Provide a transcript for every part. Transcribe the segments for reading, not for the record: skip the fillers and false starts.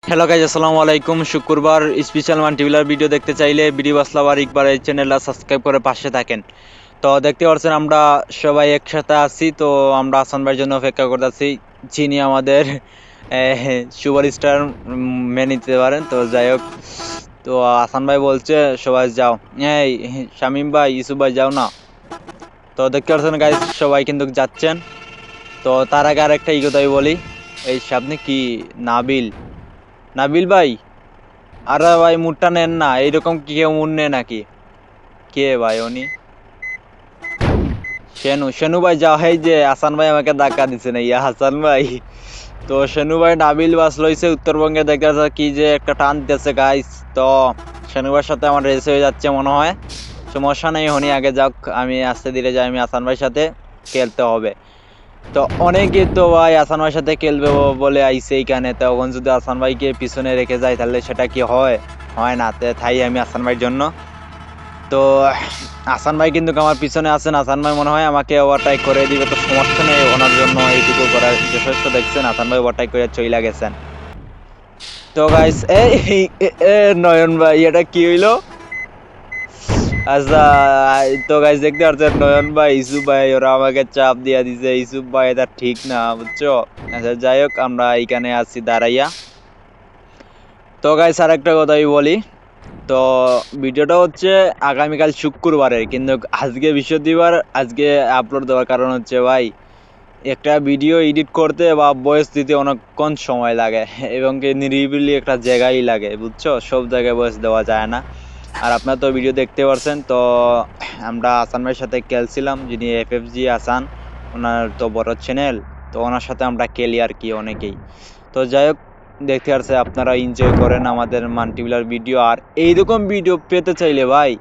Hello guys, আসসালামু আলাইকুম। শুক্রবার স্পেশাল মাল্টিপ্লার ভিডিও দেখতে চাইলে বিডি বাসলাভ আর ইকবার এই চ্যানেলটা সাবস্ক্রাইব করে পাশে থাকেন। তো দেখতে পাচ্ছেন আমরা সবাই একসাথে আছি। তো আমরা হাসান ভাইয়ের জন্য অপেক্ষা করতেছি, যিনি আমাদের সুপারস্টার মেনে নিতে পারেন। তো যাই হোক, তো হাসান ভাই বলছে সবাই যাও, এই শামিম ভাই, ইসুফ ভাই যাও না। তো দেখতে পাচ্ছেন গাইজ, সবাই কিন্তু যাচ্ছেন। তো তার আগে আরেকটা কথাই বলি, এই সামনে কি নাবিল, নাবিল ভাই, আরে ভাই মুডটা নেন না, এইরকম কি কেউ মুড নেয় নাকি? কে ভাই উনি? শেনু, শেনু ভাই যাও। এই যে হাসান ভাই আমাকে ধাক্কা দিচ্ছে না, ইয়া হাসান ভাই। তো শেনু ভাই নাবিল বাস লইছে উত্তরবঙ্গে, দেখা যায় কি যে একটা টান দিতেছে গাইস। তো শেনু ভাইয়ের সাথে আমার রেস হয়ে যাচ্ছে মনে হয়। সমস্যা নেই, হনি আগে যাক, আমি আস্তে ধীরে যাই, আমি হাসান ভাইয়ের সাথে খেলতে হবে। তো অনেকে তো ভাই হাসান ভাইয়ের সাথে খেলবে বলে আইছে এইখানে, তখন যদি হাসান ভাইকে পিছনে রেখে যায় তাহলে সেটা কি হয়? হয় না। তাই আমি হাসান ভাইয়ের জন্য, তো হাসান ভাই কিন্তু আমার পিছনে আছেন। হাসান ভাই মনে হয় আমাকে ওভারটেক করে দিবে, তো সমস্যা নেই, ওনার জন্য এইটুকু করার যথেষ্ট। দেখছেন হাসান ভাই ওভারটেক করে চইলা গেছেন। তো গাইস, এই নয়ন ভাই, এটা কি হইলো? আচ্ছা, তো গাইস দেখতে পাচ্ছেন নয়ন ভাই, ইসুফ ভাই ওরা আমাকে চাপ দিয়া দিছে। ইসুফ ভাই এটা ঠিক না, বুঝছো? আচ্ছা যাই হোক, আমরা এইখানে আছি দাঁড়াইয়া। তো গাইস আরেকটা কথাই বলি, তো ভিডিওটা হচ্ছে আগামীকাল শুক্রবারের, কিন্তু আজকে বৃহস্পতিবার, আজকে আপলোড দেওয়ার কারণ হচ্ছে ভাই, একটা ভিডিও এডিট করতে বা ভয়েস দিতে অনেকক্ষণ সময় লাগে, এবং কি নিরিবিলি একটা জায়গায় লাগে, বুঝছো? সব জায়গায় ভয়েস দেওয়া যায় না। আর আপনারা তো ভিডিও দেখতে পারছেন। তো আমরা আসান ভাইয়ের সাথে খেলছিলাম, যিনি এফএফজি আসান, ওনার তো বড় চ্যানেল। তো ওনার সাথে আমরা খেলি আর কি অনেকেই। তো যাই হোক, দেখতে পারছে আপনারা এনজয় করেন আমাদের মাল্টিপ্লার ভিডিও। আর এইরকম ভিডিও পেতে চাইলে ভাই,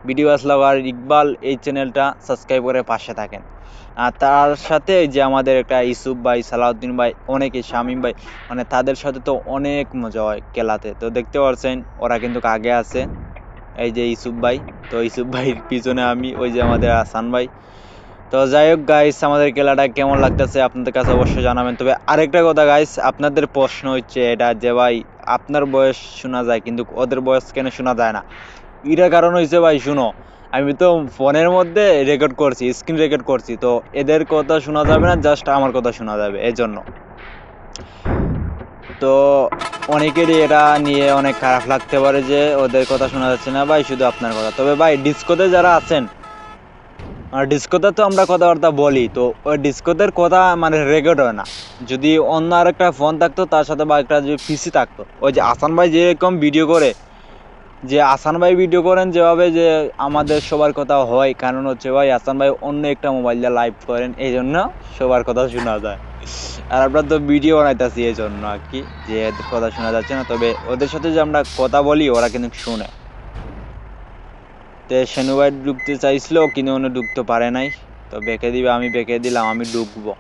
ভিডিও আসলাম আর ইকবাল এই চ্যানেলটা সাবস্ক্রাইব করে পাশে থাকেন। আর তার সাথে যে আমাদের একটা ইসুফ ভাই, সালাউদ্দিন ভাই, অনেকে, শামীম ভাই, মানে তাদের সাথে তো অনেক মজা হয় খেলাতে। তো দেখতে পাচ্ছেন ওরা কিন্তু আগে আছে, এই যে ইসুফ ভাই। তো ইসুফ ভাইয়ের পিছনে আমি, ওই যে আমাদের হাসান ভাই। তো যাই হোক গাইস, আমাদের খেলাটা কেমন লাগতেছে আপনাদের কাছে অবশ্যই জানাবেন। তবে আরেকটা কথা গাইস, আপনাদের প্রশ্ন হচ্ছে এটা যে ভাই, আপনার বয়স শোনা যায় কিন্তু ওদের বয়স কেন শোনা যায় না? এটার কারণ হয়েছে ভাই, শুনো, আমি তো ফোনের মধ্যে রেকর্ড করছি, স্ক্রিন রেকর্ড করছি। তো এদের কথা শোনা যাবে না, জাস্ট আমার কথা শোনা যাবে, এই জন্য। তো অনেকেরই এটা নিয়ে অনেক খারাপ লাগতে পারে যে ওদের কথা শোনা যাচ্ছে না ভাই, শুধু আপনার কথা। তবে ভাই ডিসকোতে যারা আছেন, আর ডিসকোতে তো আমরা কথাবার্তা বলি, তো ওই ডিসকোদের কথা মানে রেকর্ড হয় না। যদি অন্য আরেকটা ফোন থাকতো তার সাথে, বা একটা যদি পিসি থাকতো, ওই যে আসান ভাই যেরকম ভিডিও করে, যে আসান ভাই ভিডিও করেন যেভাবে, যে আমাদের সবার কথা হয়, কারণ হচ্ছে ভাই আসান ভাই অন্য একটা মোবাইল দিয়ে লাইভ করেন, এই জন্য সবার কথা শোনা যায়। আর আমরা তো ভিডিও বানাইতেছি এই জন্য আর কি, যে এদের কথা শোনা যাচ্ছে না। তবে ওদের সাথে যে আমরা কথা বলি ওরা কিন্তু শুনে। তে সেনু ভাই ঢুকতে চাইছিল কিন্তু উনি ঢুকতে পারে নাই। তো বেঁকে দিবে, আমি বেঁকে দিলাম, আমি ঢুকবো।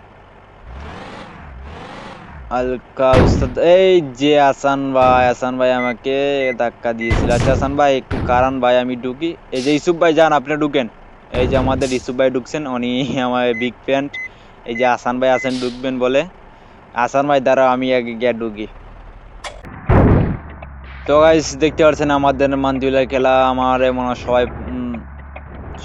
হালকা উস্তাদ, এই যে হাসান ভাই, হাসান ভাই আমাকে ধাক্কা দিয়েছিল। আচ্ছা হাসান ভাই একটু কারণ ভাই, আমি ঢুকি। এই যে ইসুফ ভাই যান, আপনি ঢুকেন। এই যে আমাদের ইসুফ ভাই ঢুকছেন, উনি আমার বিগ ফ্যান। এই যে হাসান ভাই আছেন ঢুকবেন বলে। হাসান ভাই দ্বারা আমি আগে গিয়ে ঢুকি। তো গাইস দেখতে পাচ্ছেন আমাদের মান্দিউলের খেলা, আমার মনে হয় সবাই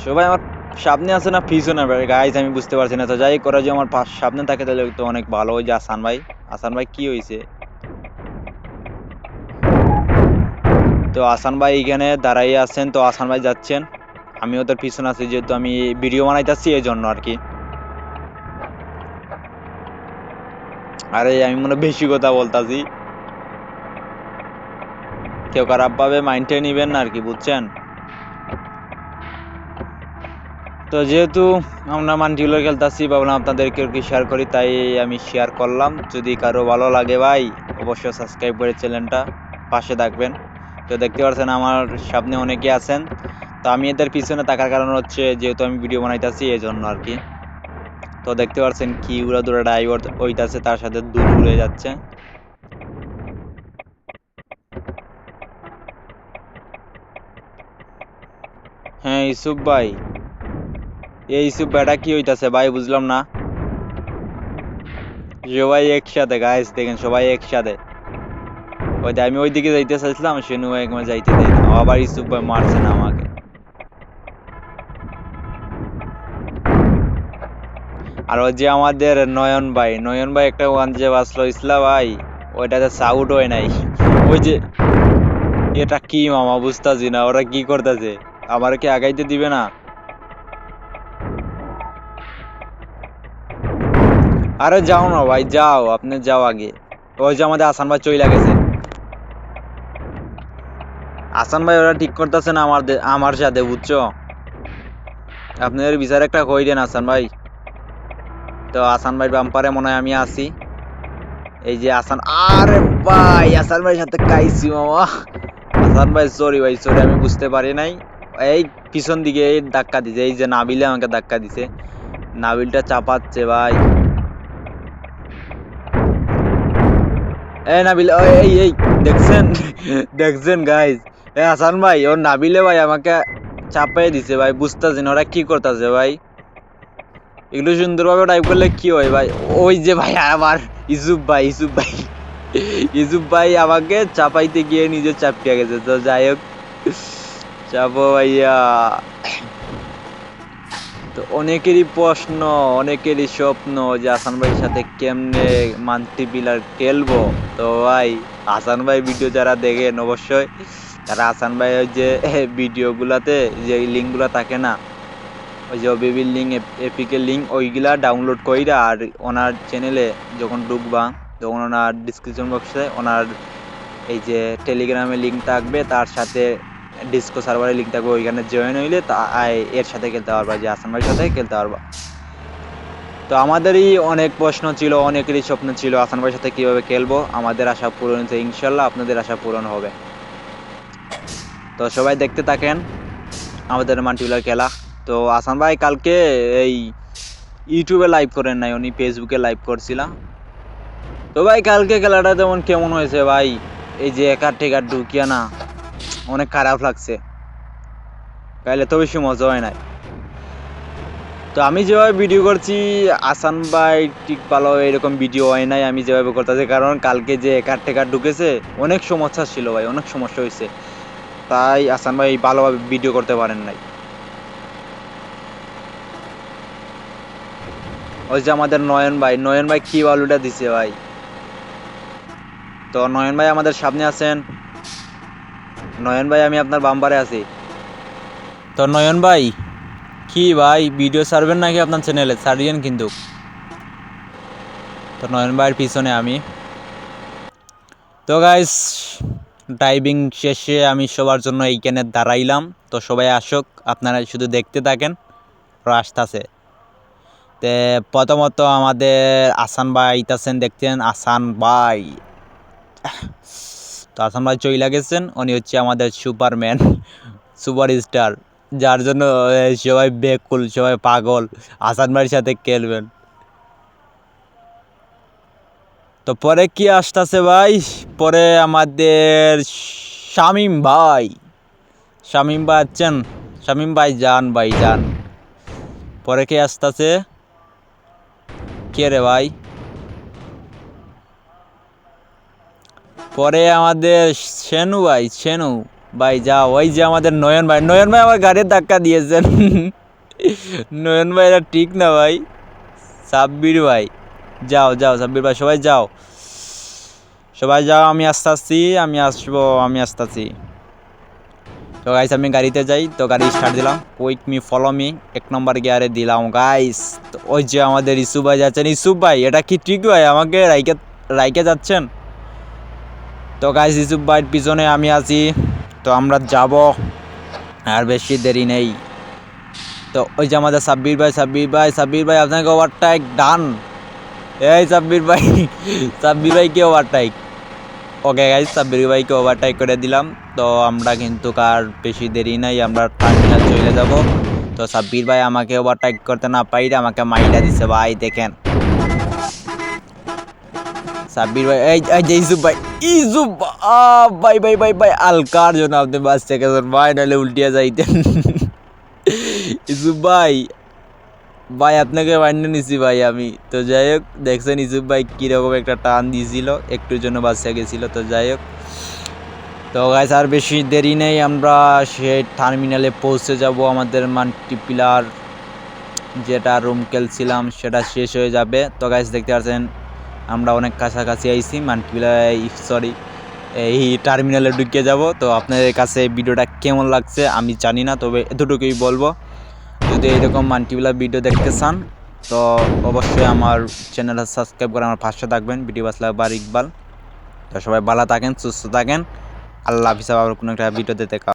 সবাই আমার সামনে আছে না পিছনে গাইস, আমি বুঝতে পারছি না। তো যাই করা, যে আমার সামনে থাকে তাহলে তো অনেক ভালো। ওই যে হাসান ভাই, হাসান ভাই কি হয়েছে? তো হাসান ভাই এখানে দাঁড়াইয়ে আছেন, তো হাসান ভাই যাচ্ছেন, আমি ওদের পিছনে আছি, যেহেতু আমি ভিডিও বানাইতেছি এই জন্য আর কি। আরে আমি মনে হয় বেশি কথা বলতাছি, কেউ খারাপ ভাবে মাইন্ডে নিবেন না আর কি, বুঝছেন? তো যেহেতু আমরা মাল্টিপ্লেয়ার খেলতেছি, ভাবলাম আপনাদেরকে কি শেয়ার করি, তাই আমি শেয়ার করলাম। যদি কারো ভালো লাগে ভাই, অবশ্যই সাবস্ক্রাইব করে চ্যানেলটা পাশে থাকবেন। তো দেখতে পাচ্ছেন আমার সামনে অনেকে আছেন, তো আমি এদের পিছনে থাকার কারণ হচ্ছে যেহেতু আমি ভিডিও বানাইতেছি এই জন্য আর কি। তো দেখতে পাচ্ছেন কি উড়া দুরা ড্রাইভার ওইটাছে, তার সাথে দূর উড়ে যাচ্ছে। হ্যাঁ ইসুফ ভাই, এই ইসুফ ভাইটা কি হইতাছে ভাই, বুঝলাম না। সবাই একসাথে গাইস, দেখেন সবাই একসাথে। ওই আমি ওইদিকে যাইতে চাইছিলাম, সেনু ভাই একবার যাইতে দেয় না, আবার ইউসুফ ভাই মারছে না আমাকে। আর ওই যে আমাদের নয়ন ভাই একটা ওয়ান যে বাসলো ইসলা ভাই, ওইটাতে সাউট হয় নাই। ওই যে এটা কি মামা বুঝতাছি না, ওরা কি করতেছে, আমার কি আগাইতে দিবে না? আরে যাও না ভাই, যাও, আপনি যাও আগে। ওই যে আমাদের আসান ভাই চইলা গেছে। আসান ভাই ওরা ঠিক করতেছে না আমার সাথে, বুঝছো? আপনাদের বিচার একটা কই দেন আসান ভাই। তো আসান ভাই বাম্পারে মনে হয় আমি আছি। এই যে আসান, আরে ভাই আসান ভাইয়ের সাথে কাইছি মামা। আসান ভাই সরি ভাই, সরি, আমি বুঝতে পারি নাই। এই পিছন দিকে এই ধাক্কা দিছে, এই যে নাবিলে আমাকে ধাক্কা দিছে, নাবিলটা চাপাচ্ছে ভাই। এই নাবিল, এই দেখছেন? দেখছেন গাইজ, হাসান ভাই ওর নাবিলে ভাই আমাকে চাপাই দিছে ভাই, বুঝতেছি না ওরা কি করতেছে ভাই। এগুলো সুন্দরভাবে টাইপ করলে কি হয় ভাই? ওই যে ভাই আবার ইসুফ ভাই আমাকে চাপাইতে গিয়ে নিজে চাপিয়ে গেছে। তো যাই হোক, চাপো ভাইয়া। তো অনেকেরই প্রশ্ন, অনেকেরই স্বপ্ন যে হাসান ভাইয়ের সাথে কেমনে মাল্টিপ্লেয়ার খেলবো। তো ভাই হাসান ভাই ভিডিও যারা দেখেন অবশ্যই তারা হাসান ভাইয়ের যে ভিডিও গুলাতে যে লিঙ্ক গুলা থাকে না, ওই যে ওবিবির লিঙ্ক, এপিকের লিঙ্ক, ওইগুলা ডাউনলোড কইরা আর ওনার চ্যানেলে যখন ঢুকবা তখন ওনার ডিসক্রিপশন বক্সে ওনার এই যে টেলিগ্রামের লিঙ্ক থাকবে, তার সাথে ডিসকো সার্ভারের লিঙ্ক থাকবে, ওইখানে জয়েন হইলে এর সাথে খেলতে পারবা, যে আসান ভাইয়ের সাথে খেলতে পারবা। তো আমাদেরই অনেক প্রশ্ন ছিল, অনেকেরই স্বপ্ন ছিল আসান ভাইয়ের সাথে কিভাবে খেলবো। আমাদের আশা পূরণ হয়েছে, ইনশাল্লাহ আপনাদের আশা পূরণ হবে। তো সবাই দেখতে থাকেন আমাদের মাল্টিপ্লেয়ার খেলা। তো আসান ভাই কালকে এই ইউটিউবে লাইভ করেন নাই, উনি ফেসবুকে লাইভ করছিলাম। তো ভাই কালকে খেলাটা তেমন কেমন হয়েছে ভাই, এই যে একার টেকার ঢুকিয়া না, অনেক খারাপ লাগছে, কাইলে তো বেশি মজা হয় নাই। তো আমি যেভাবে ভিডিও করছি আসান ভাই ঠিক ভালো এরকম ভিডিও হয় নাই আমি যেভাবে করতেছি, কারণ কালকে যে একার টেকার ঢুকেছে অনেক সমস্যা ছিল ভাই, অনেক সমস্যা হয়েছে, তাই আসান ভাই ভালোভাবে ভিডিও করতে পারেন নাই। ওই যে আমাদের নয়ন ভাই কি বালুটা দিছে ভাই। তো নয়ন ভাই আমাদের সামনে আছেন। নয়ন ভাই আমি আপনার বাম্পারে আছি। তো নয়ন ভাই কি ভাই ভিডিও ছাড়বেন নাকি আপনার চ্যানেলে? ছাড়িয়েন কিন্তু। তো নয়ন ভাইয়ের পিছনে আমি। তো গাইস ড্রাইভিং শেষে আমি সবার জন্য এইখানে দাঁড়াইলাম। তো সবাই আসুক, আপনারা শুধু দেখতে থাকেন, আসতেছে। তে প্রথমত আমাদের আসান ভাই আইতাছেন, দেখছেন আসান ভাই। তো আসান ভাই চইলা গেছেন, উনি হচ্ছে আমাদের সুপারম্যান, সুপার স্টার, যার জন্য সবাই বেকুল, সবাই পাগল আসান ভাইয়ের সাথে খেলবেন। তো পরে কি আসতেছে ভাই? পরে আমাদের শামিম ভাই আছেন। শামিম ভাই যান, ভাই যান। পরে কে আসতেছে? কে রে ভাই? পরে আমাদের সেনু ভাই যাও। ওই যে আমাদের নয়ন ভাই আমার গাড়ির ধাক্কা দিয়েছেন। নয়ন ভাই এটা ঠিক না ভাই। সাব্বির ভাই যাও, সাব্বির ভাই সবাই যাও, আমি আসতেছি, আমি আসতেছি। তো গাইস আমি গাড়িতে যাই, তো গাড়ি স্টার্ট দিলাম, কুইক মি ফলো মি, 1 নম্বর গিয়ারে দিলাম গাইস। তো ওই যে আমাদের ইসুফ ভাই যাচ্ছেন। ইসুফ ভাই এটা কি ঠিক ভাই, আমাকে রাইকে যাচ্ছেন? তো গাইস ইসুফ ভাইয়ের পিছনে আমি আছি, তো আমরা যাব, আর বেশি দেরি নেই। তো ওই যে আমাদের সাব্বির ভাই আপনাকে ওভারটেক ডান। এই সাব্বির ভাইকে ওভারটেক। ওকে গাইস সাব্বির ভাইকে ওভারটেক করে দিলাম। তো আমরা কিন্তু কার বেশি দেরি নাই, আমরা টার্মিনাল চলে যাব। তো সাব্বির ভাই আমাকে ওভারটেক করতে না পাইরে আমাকে মাইরা দিছে ভাই, দেখেন সাব্বির ভাই। এই যে ইসুফ ভাই আলকার জন্য আপনি বাস থেকে ভাই, নাহলে উল্টিয়া যাইতেন। ইসুফ ভাই ভাই আপনাকে মাইনে নিছি ভাই আমি। তো যাই হোক দেখছেন ইউসুফ ভাই কীরকম একটা টান দিয়েছিল, একটুর জন্য বাঁচা গেছিল। তো যাই হোক, তো গাইস আর বেশি দেরি নেই, আমরা সেই টার্মিনালে পৌঁছে যাব। আমাদের মাল্টিপ্লার যেটা রুম খেলছিলাম সেটা শেষ হয়ে যাবে। তো গাইস দেখতে পাচ্ছেন আমরা অনেক কাছাকাছি আইছি মাল্টিপ্লার, সরি এই টার্মিনালে ঢুকে যাব। তো আপনাদের কাছে ভিডিওটা কেমন লাগছে আমি জানি না, তবে এতটুকুই বলবো, যদি এইরকম মাল্টিপ্লার ভিডিও দেখতে চান তো অবশ্যই আমার চ্যানেলটা সাবস্ক্রাইব করে আমার পাশে থাকবেন। ভিডিও বাসলা বার ইকবাল। তো সবাই ভালো থাকেন, সুস্থ থাকেন, আল্লাহ হাফিজ। আবার কোনো একটা ভিডিওতে দেখা